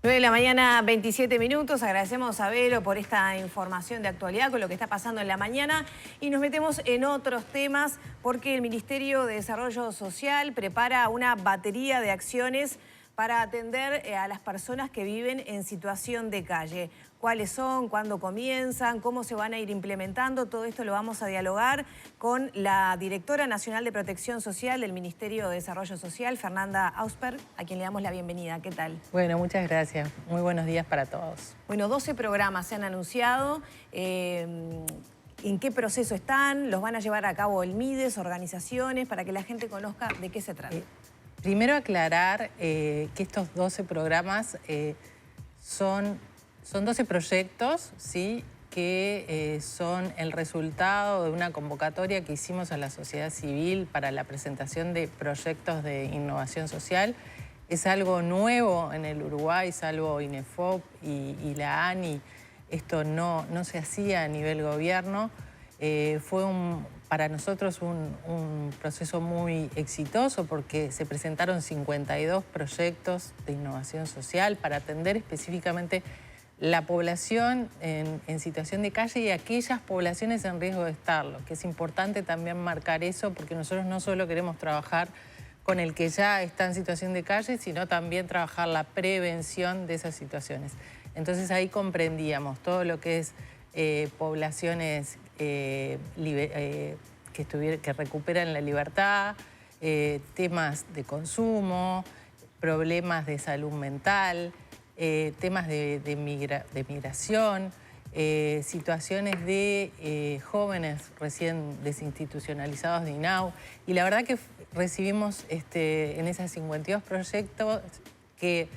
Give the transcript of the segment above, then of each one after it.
9 de la mañana, 27 minutos. Agradecemos a Vero por esta información de actualidad con lo que está pasando en la mañana. Y nos metemos en otros temas porque el Ministerio de Desarrollo Social prepara una batería de acciones para atender a las personas que viven en situación de calle. ¿Cuáles son? ¿Cuándo comienzan? ¿Cómo se van a ir implementando? Todo esto lo vamos a dialogar con la Directora Nacional de Protección Social del Ministerio de Desarrollo Social, Fernanda Ausper, a quien le damos la bienvenida. ¿Qué tal? Bueno, muchas gracias. Muy buenos días para todos. Bueno, 12 programas se han anunciado. ¿En qué proceso están? ¿Los van a llevar a cabo el MIDES, organizaciones, para que la gente conozca de qué se trata? Primero aclarar que estos 12 programas son 12 proyectos, ¿sí?, que son el resultado de una convocatoria que hicimos a la sociedad civil para la presentación de proyectos de innovación social. Es algo nuevo en el Uruguay, salvo INEFOP y la ANI. Esto no se hacía a nivel gobierno. Fue para nosotros un proceso muy exitoso porque se presentaron 52 proyectos de innovación social para atender específicamente la población en situación de calle y aquellas poblaciones en riesgo de estarlo, que es importante también marcar eso porque nosotros no solo queremos trabajar con el que ya está en situación de calle, sino también trabajar la prevención de esas situaciones. Entonces ahí comprendíamos todo lo que es poblaciones que recuperan la libertad, temas de consumo, problemas de salud mental, temas de migración, situaciones de jóvenes recién desinstitucionalizados de INAU. Y la verdad que recibimos en esos 52 proyectos que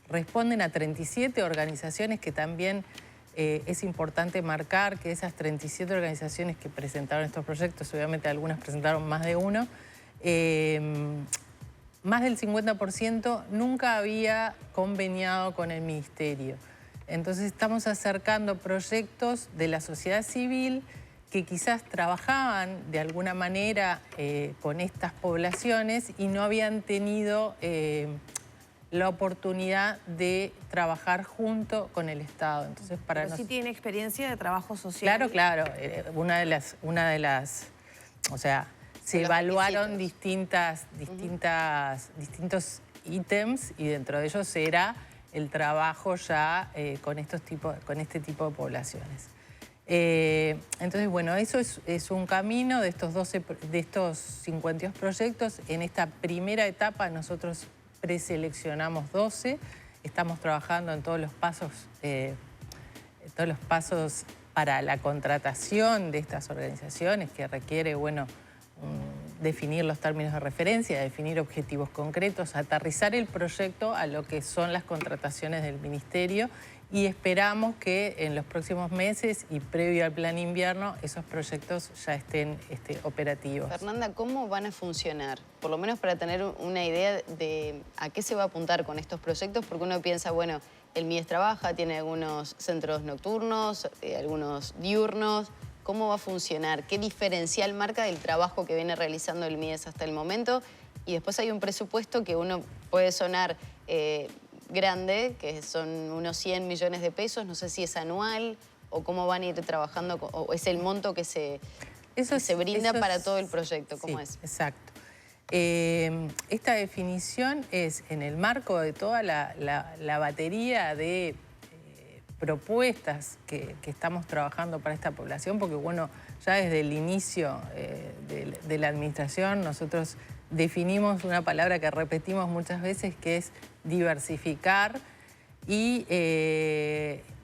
responden a 37 organizaciones que también es importante marcar que esas 37 organizaciones que presentaron estos proyectos, obviamente algunas presentaron más de uno, más del 50% nunca había conveniado con el Ministerio. Entonces estamos acercando proyectos de la sociedad civil que quizás trabajaban de alguna manera con estas poblaciones y no habían tenido la oportunidad de trabajar junto con el Estado. Entonces, Pero sí tiene experiencia de trabajo social. Claro. O sea, se evaluaron distintos ítems y dentro de ellos era el trabajo ya con este tipo de poblaciones. Entonces, bueno, eso es un camino de estos 52 proyectos. En esta primera etapa nosotros preseleccionamos 12. Estamos trabajando en todos los pasos para la contratación de estas organizaciones que requiere, bueno, definir los términos de referencia, definir objetivos concretos, aterrizar el proyecto a lo que son las contrataciones del Ministerio y esperamos que en los próximos meses y previo al plan invierno esos proyectos ya estén operativos. Fernanda, ¿cómo van a funcionar? Por lo menos para tener una idea de a qué se va a apuntar con estos proyectos, porque uno piensa, bueno, el MIDES trabaja, tiene algunos centros nocturnos, algunos diurnos. ¿Cómo va a funcionar? ¿Qué diferencial marca del trabajo que viene realizando el MIDES hasta el momento? Y después hay un presupuesto que uno puede sonar grande, que son unos 100 millones de pesos. No sé si es anual o cómo van a ir trabajando, o es el monto que se brinda para todo el proyecto. ¿Cómo es? Exacto. Esta definición es en el marco de toda la batería de propuestas que estamos trabajando para esta población, porque bueno, ya desde el inicio de la administración nosotros definimos una palabra que repetimos muchas veces, que es diversificar, y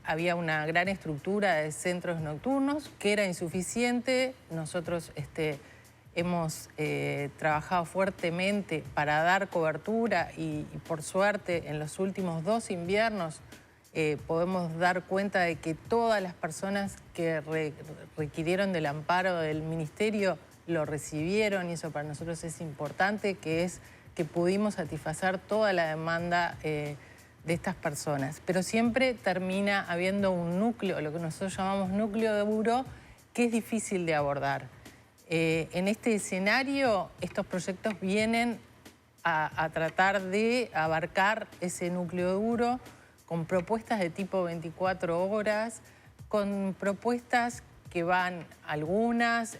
había una gran estructura de centros nocturnos que era insuficiente. Nosotros hemos trabajado fuertemente para dar cobertura y por suerte en los últimos 2 inviernos podemos dar cuenta de que todas las personas que requirieron del amparo del Ministerio lo recibieron, y eso para nosotros es importante, que es que pudimos satisfacer toda la demanda de estas personas. Pero siempre termina habiendo un núcleo, lo que nosotros llamamos núcleo duro, que es difícil de abordar. En este escenario, estos proyectos vienen a tratar de abarcar ese núcleo duro con propuestas de tipo 24 horas, con propuestas que van algunas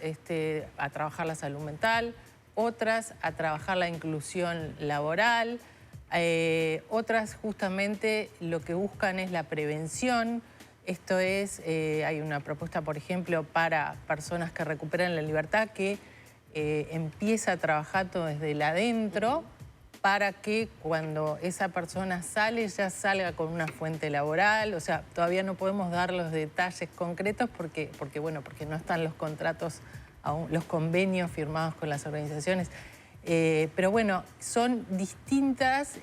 a trabajar la salud mental, otras a trabajar la inclusión laboral, otras justamente lo que buscan es la prevención. Esto es, hay una propuesta, por ejemplo, para personas que recuperan la libertad que empieza a trabajar todo desde el adentro para que cuando esa persona sale ya salga con una fuente laboral. O sea, todavía no podemos dar los detalles concretos porque no están los contratos, los convenios firmados con las organizaciones. Pero bueno, son distintas,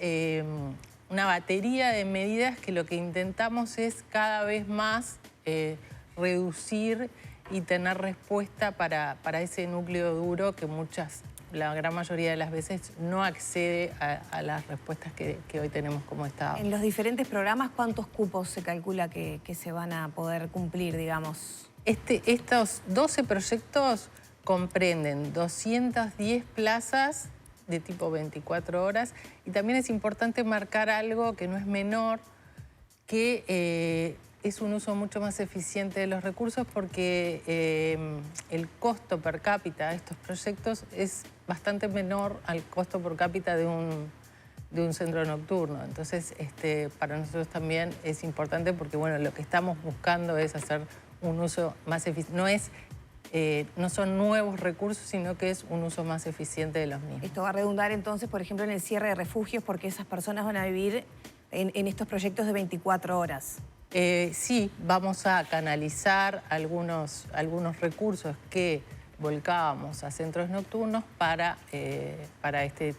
una batería de medidas que lo que intentamos es cada vez más reducir y tener respuesta para ese núcleo duro que la gran mayoría de las veces no accede a las respuestas que hoy tenemos como Estado. En los diferentes programas, ¿cuántos cupos se calcula que se van a poder cumplir, digamos? Estos 12 proyectos comprenden 210 plazas de tipo 24 horas y también es importante marcar algo que no es menor, que es un uso mucho más eficiente de los recursos porque el costo per cápita de estos proyectos es bastante menor al costo per cápita de un centro nocturno. Entonces, para nosotros también es importante porque, bueno, lo que estamos buscando es hacer un uso más eficiente. No son nuevos recursos, sino que es un uso más eficiente de los mismos. Esto va a redundar entonces, por ejemplo, en el cierre de refugios porque esas personas van a vivir en estos proyectos de 24 horas. Sí, vamos a canalizar algunos recursos que volcábamos a centros nocturnos para este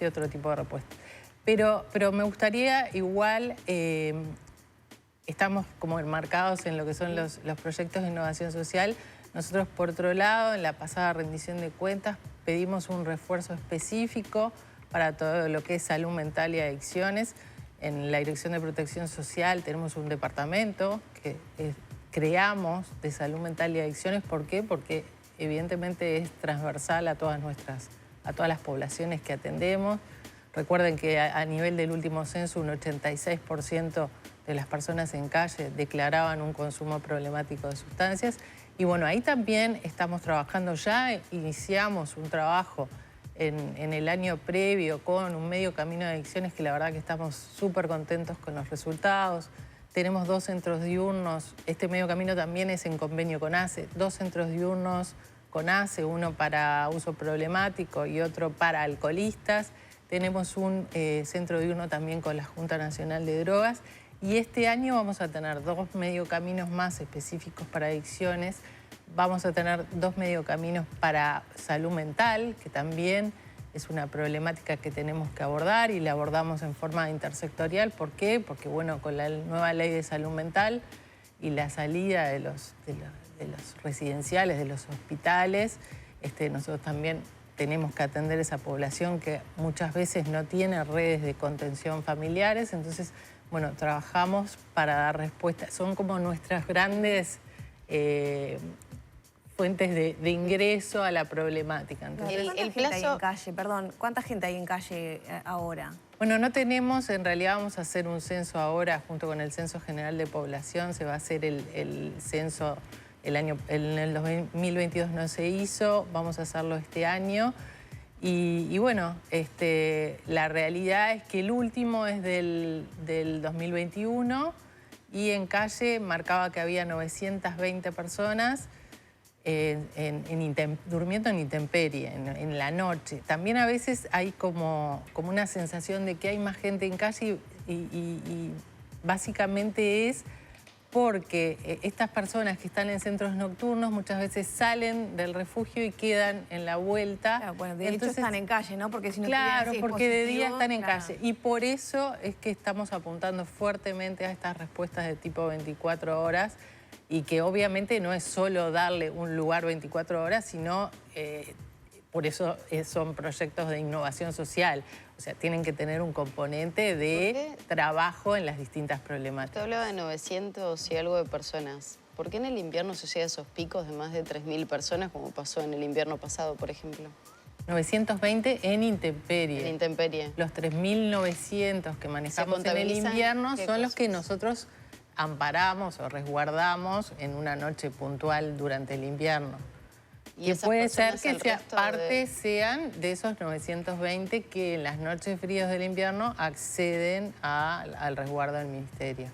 otro tipo de respuesta. Pero me gustaría igual, estamos como enmarcados en lo que son los proyectos de innovación social. Nosotros, por otro lado, en la pasada rendición de cuentas, pedimos un refuerzo específico para todo lo que es salud mental y adicciones. En la Dirección de Protección Social tenemos un departamento que creamos de salud mental y adicciones. ¿Por qué? Porque evidentemente es transversal a todas las poblaciones que atendemos. Recuerden que a nivel del último censo un 86% de las personas en calle declaraban un consumo problemático de sustancias. Y bueno, ahí también estamos trabajando ya, iniciamos un trabajo en el año previo con un medio camino de adicciones que la verdad que estamos súper contentos con los resultados. Tenemos 2 centros diurnos, este medio camino también es en convenio con ACE, 2 centros diurnos con ACE, uno para uso problemático y otro para alcoholistas. Tenemos un centro diurno también con la Junta Nacional de Drogas y este año vamos a tener 2 mediocaminos más específicos para adicciones. Vamos a tener 2 mediocaminos para salud mental, que también es una problemática que tenemos que abordar y la abordamos en forma intersectorial. ¿Por qué? Porque bueno, con la nueva ley de salud mental y la salida de los residenciales, de los hospitales, nosotros también tenemos que atender a esa población que muchas veces no tiene redes de contención familiares. Entonces, bueno, trabajamos para dar respuesta. Son como nuestras grandes fuentes de ingreso a la problemática. Entonces, ¿Cuánta gente hay en calle ahora? Bueno, no tenemos, en realidad vamos a hacer un censo ahora junto con el Censo General de Población. Se va a hacer el censo en el 2022 no se hizo, vamos a hacerlo este año. Y bueno, la realidad es que el último es del 2021 y en calle marcaba que había 920 personas durmiendo en intemperie, en la noche. También a veces hay como una sensación de que hay más gente en calle y básicamente es porque estas personas que están en centros nocturnos muchas veces salen del refugio y quedan en la vuelta. Claro, bueno, de hecho están en calle, ¿no? Porque si no claro, porque de día están en claro. calle. Y por eso es que estamos apuntando fuertemente a estas respuestas de tipo 24 horas y que obviamente no es solo darle un lugar 24 horas, sino por eso son proyectos de innovación social. O sea, tienen que tener un componente de trabajo en las distintas problemáticas. Usted hablaba de 900 y algo de personas. ¿Por qué en el invierno se llega a esos picos de más de 3.000 personas como pasó en el invierno pasado, por ejemplo? 920 en intemperie. En intemperie. Los 3.900 que manejamos en el invierno son los que nosotros amparamos o resguardamos en una noche puntual durante el invierno. Y puede ser que sean de esos 920 que en las noches frías del invierno acceden al resguardo del ministerio.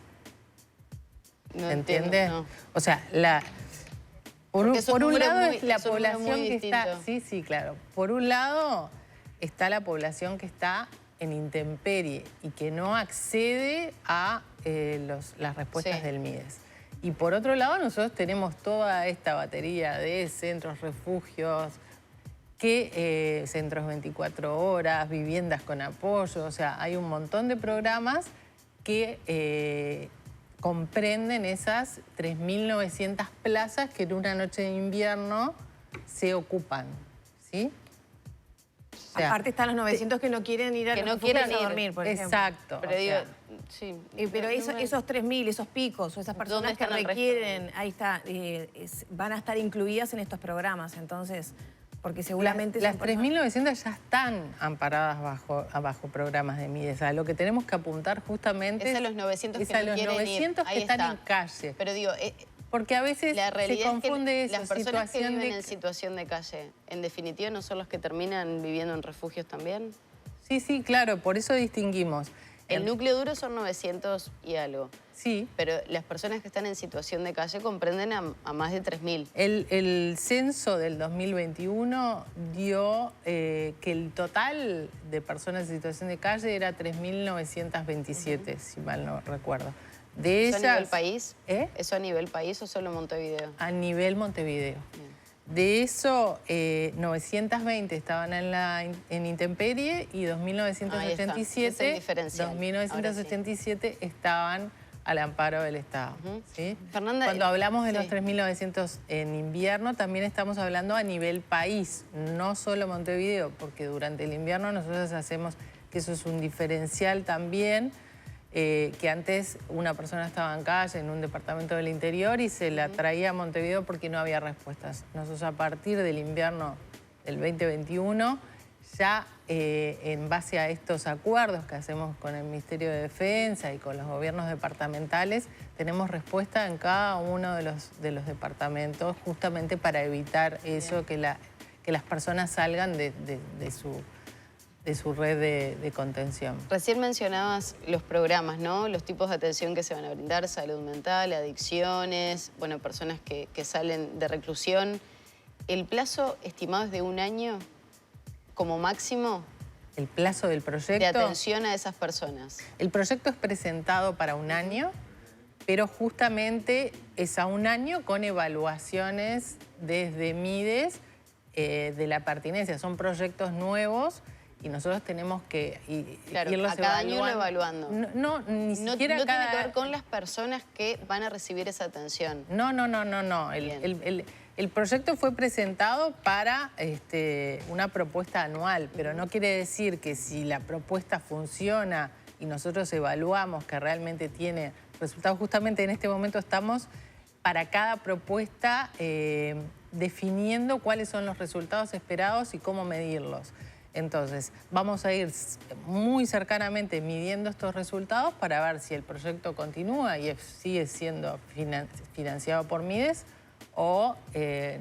No ¿Entiendes? No. O sea, por un lado es la población que está... Sí, claro. Por un lado está la población que está en intemperie y que no accede a las respuestas del MIDES. Y por otro lado, nosotros tenemos toda esta batería de centros, refugios, centros 24 horas, viviendas con apoyo. O sea, hay un montón de programas que comprenden esas 3.900 plazas que en una noche de invierno se ocupan, ¿sí? O sea, aparte están los 900 que no quieren ir a dormir, por ejemplo. Exacto. Pero digo, sí. Pero esos 3.000, esos picos, o esas personas que requieren, ahí está, van a estar incluidas en estos programas, entonces, porque seguramente... Las 3.900 ya están amparadas bajo programas de MIDES. Lo que tenemos que apuntar justamente es a los 900 es que a no los quieren 900 ir. que están en calle. Pero digo... porque a veces la realidad se confunde es que eso, las personas que viven en situación de calle, en definitiva, ¿no son los que terminan viviendo en refugios también? Sí, claro, por eso distinguimos. El núcleo duro son 900 y algo. Sí. Pero las personas que están en situación de calle comprenden a más de 3.000. El censo del 2021 dio que el total de personas en situación de calle era 3.927, si mal no recuerdo. De ¿Eso ellas, a nivel país? ¿Eh? ¿Eso a nivel país o solo Montevideo? A nivel Montevideo. Bien. De eso, 920 estaban en intemperie y 2.987 estaban al amparo del Estado. ¿Sí? Fernanda, cuando hablamos de los 3.900 en invierno, también estamos hablando a nivel país, no solo Montevideo, porque durante el invierno nosotros hacemos, que eso es un diferencial también, que antes una persona estaba en calle en un departamento del interior y se la traía a Montevideo porque no había respuestas. Nosotros a partir del invierno del 2021, ya en base a estos acuerdos que hacemos con el Ministerio de Defensa y con los gobiernos departamentales, tenemos respuesta en cada uno de los departamentos justamente para evitar eso, que las personas salgan de su red de contención. Recién mencionabas los programas, ¿no? Los tipos de atención que se van a brindar, salud mental, adicciones, bueno, personas que salen de reclusión. ¿El plazo estimado es de 1 año como máximo? ¿El plazo del proyecto? De atención a esas personas. El proyecto es presentado para 1 año, pero justamente es a 1 año con evaluaciones desde MIDES de la pertinencia. Son proyectos nuevos y nosotros tenemos que irlos a cada año evaluando. No, ni siquiera no tiene que ver con las personas que van a recibir esa atención. No. El proyecto fue presentado para una propuesta anual, pero no quiere decir que si la propuesta funciona y nosotros evaluamos que realmente tiene resultados, justamente en este momento estamos para cada propuesta definiendo cuáles son los resultados esperados y cómo medirlos. Entonces, vamos a ir muy cercanamente midiendo estos resultados para ver si el proyecto continúa y sigue siendo financiado por MIDES o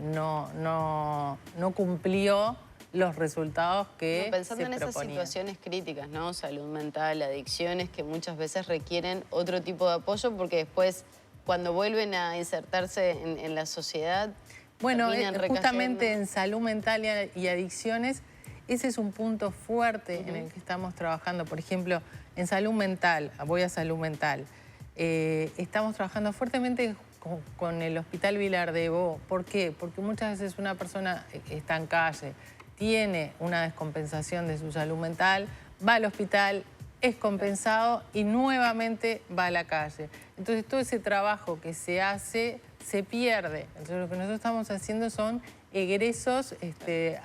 no cumplió los resultados que se pensando en proponían. esas situaciones críticas, ¿no? Salud mental, adicciones, que muchas veces requieren otro tipo de apoyo porque después, cuando vuelven a insertarse en la sociedad, bueno, justamente en salud mental y adicciones, ese es un punto fuerte en el que estamos trabajando. Por ejemplo, en salud mental, voy a salud mental, estamos trabajando fuertemente con el Hospital Vilardebo. ¿Por qué? Porque muchas veces una persona está en calle, tiene una descompensación de su salud mental, va al hospital, es compensado y nuevamente va a la calle. Entonces todo ese trabajo que se hace se pierde. Entonces lo que nosotros estamos haciendo son egresos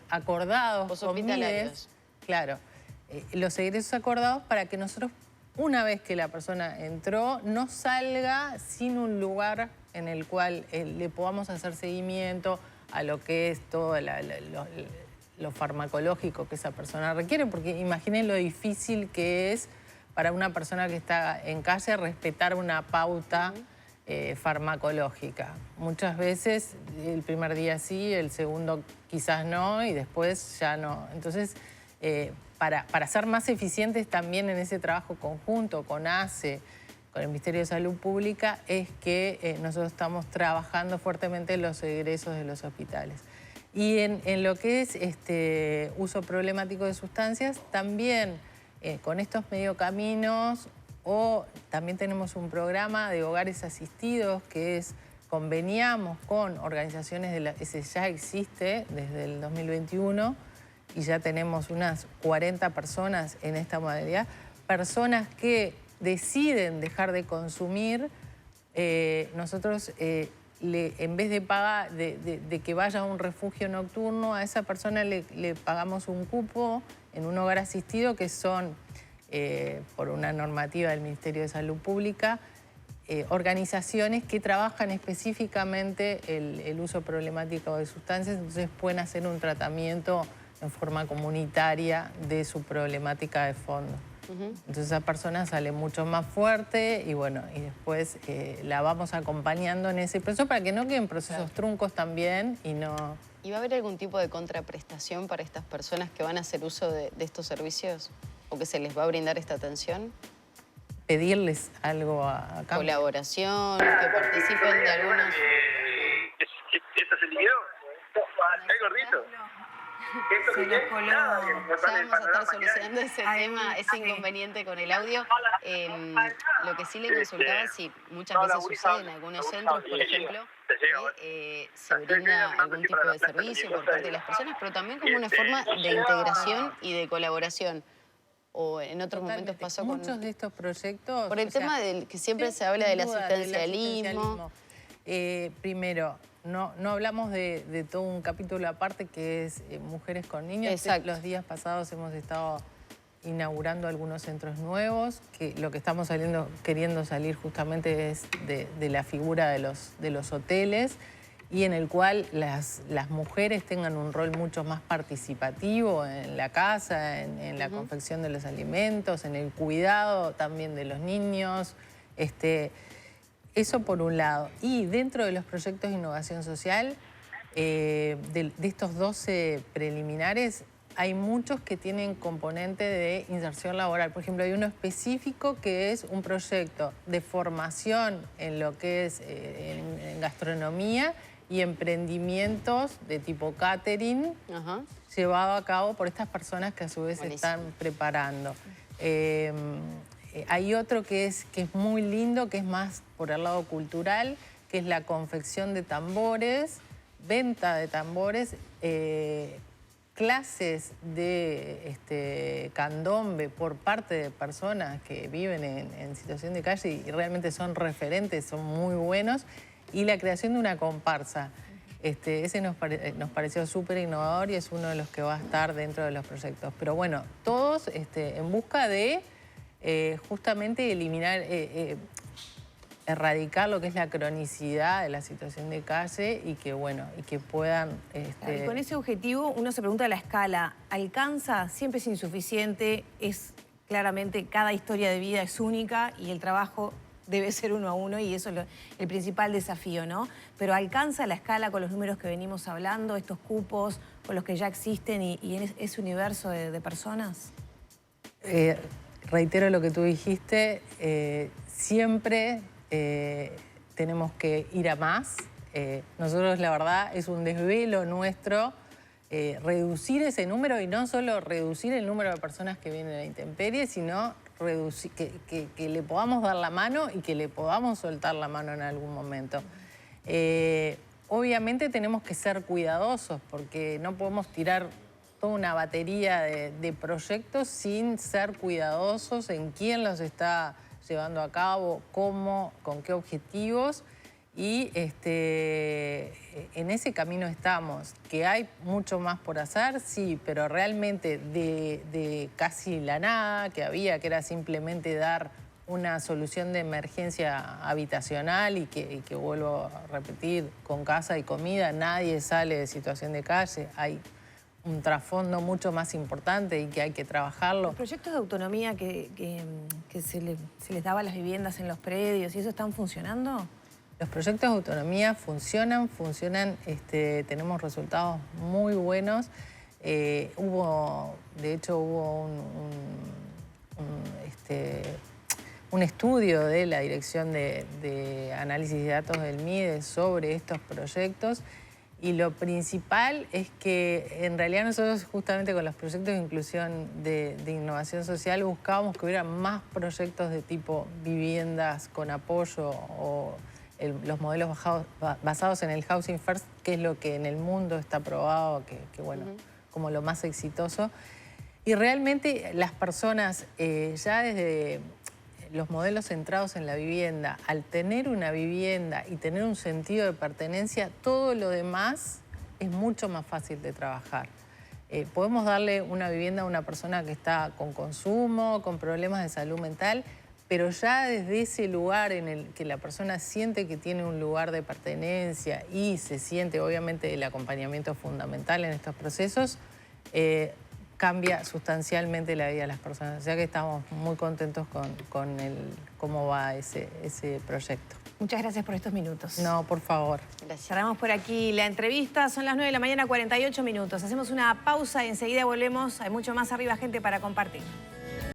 acordados con MIDES. Claro, los egresos acordados para que nosotros, una vez que la persona entró, no salga sin un lugar en el cual le podamos hacer seguimiento a lo que es toda lo farmacológico que esa persona requiere, porque imaginen lo difícil que es para una persona que está en calle respetar una pauta farmacológica. Muchas veces el primer día sí, el segundo quizás no y después ya no. Entonces, para ser más eficientes también en ese trabajo conjunto con ACE, con el Ministerio de Salud Pública, es que nosotros estamos trabajando fuertemente en los egresos de los hospitales. Y en lo que es uso problemático de sustancias, también con estos mediocaminos, o también tenemos un programa de hogares asistidos que es, conveniamos con organizaciones ese ya existe desde el 2021 y ya tenemos unas 40 personas en esta modalidad, personas que deciden dejar de consumir, nosotros en vez de pagar, de que vaya a un refugio nocturno, a esa persona le pagamos un cupo en un hogar asistido que son, por una normativa del Ministerio de Salud Pública, organizaciones que trabajan específicamente el uso problemático de sustancias, entonces pueden hacer un tratamiento en forma comunitaria de su problemática de fondo. Entonces esa persona sale mucho más fuerte y bueno, y después la vamos acompañando en ese proceso para que no queden procesos truncos también y no... ¿Y va a haber algún tipo de contraprestación para estas personas que van a hacer uso de estos servicios? ¿O que se les va a brindar esta atención? Pedirles algo a cambio. Colaboración, que participen de algunos... ¿Esto se liquidó? ¿Está gordito? Se nos coló. Ya vamos a estar solucionando ese tema, ese inconveniente con el audio. Lo que sí le consultaba, si muchas veces sucede en algunos centros, por ejemplo, que se brinda algún tipo de servicio por parte de las personas, pero también como una forma de integración y de colaboración. O en otros momentos pasó con... Muchos de estos proyectos... Por el tema del que siempre se habla del asistencialismo. Primero, no hablamos de todo un capítulo aparte que es mujeres con niños. Exacto. Los días pasados hemos estado inaugurando algunos centros nuevos, que lo que estamos queriendo salir justamente es de la figura de los hoteles, y en el cual las mujeres tengan un rol mucho más participativo en la casa, en la confección de los alimentos, en el cuidado también de los niños. Eso por un lado. Y dentro de los proyectos de innovación social, de estos 12 preliminares, hay muchos que tienen componente de inserción laboral. Por ejemplo, hay uno específico que es un proyecto de formación en lo que es en gastronomía y emprendimientos de tipo catering, llevado a cabo por estas personas que a su vez se están preparando. Hay otro que es muy lindo, que es más por el lado cultural, que es la confección de tambores, venta de tambores, clases de candombe por parte de personas que viven en situación de calle y realmente son referentes, son muy buenos, y la creación de una comparsa. Ese nos pareció súper innovador y es uno de los que va a estar dentro de los proyectos. Pero bueno, todos en busca de justamente eliminar, erradicar lo que es la cronicidad de la situación de calle y que, bueno, y que puedan... Y con ese objetivo uno se pregunta la escala, ¿alcanza? Siempre es insuficiente, claramente cada historia de vida es única y el trabajo debe ser uno a uno y eso es el principal desafío, ¿no? Pero ¿alcanza la escala con los números que venimos hablando, estos cupos con los que ya existen y en ese universo de personas? Reitero lo que tú dijiste, siempre tenemos que ir a más. Nosotros, la verdad, es un desvelo nuestro reducir ese número y no solo reducir el número de personas que vienen a la intemperie, sino reducir, que le podamos dar la mano y que le podamos soltar la mano en algún momento. Obviamente tenemos que ser cuidadosos porque no podemos tirar toda una batería de proyectos sin ser cuidadosos en quién los está llevando a cabo, cómo, con qué objetivos. Y en ese camino estamos. Que hay mucho más por hacer, sí, pero realmente de casi la nada que había, que era simplemente dar una solución de emergencia habitacional y que vuelvo a repetir, con casa y comida, nadie sale de situación de calle. Hay un trasfondo mucho más importante y que hay que trabajarlo. Los proyectos de autonomía que se les daba a las viviendas en los predios, ¿y eso están funcionando? Los proyectos de autonomía funcionan, tenemos resultados muy buenos. De hecho, hubo un estudio de la Dirección de Análisis de Datos del MIDE sobre estos proyectos, y lo principal es que en realidad nosotros justamente con los proyectos de inclusión de innovación social buscábamos que hubiera más proyectos de tipo viviendas con apoyo o los modelos basados en el Housing First, que es lo que en el mundo está probado, bueno, como lo más exitoso. Y realmente las personas, ya desde los modelos centrados en la vivienda, al tener una vivienda y tener un sentido de pertenencia, todo lo demás es mucho más fácil de trabajar. Podemos darle una vivienda a una persona que está con consumo, con problemas de salud mental, pero ya desde ese lugar en el que la persona siente que tiene un lugar de pertenencia y se siente, obviamente, el acompañamiento fundamental en estos procesos, cambia sustancialmente la vida de las personas. O sea que estamos muy contentos con cómo va ese proyecto. Muchas gracias por estos minutos. No, por favor. Gracias. Cerramos por aquí la entrevista. Son las 9 de la mañana, 48 minutos. Hacemos una pausa y enseguida volvemos. Hay mucho más Arriba Gente para compartir.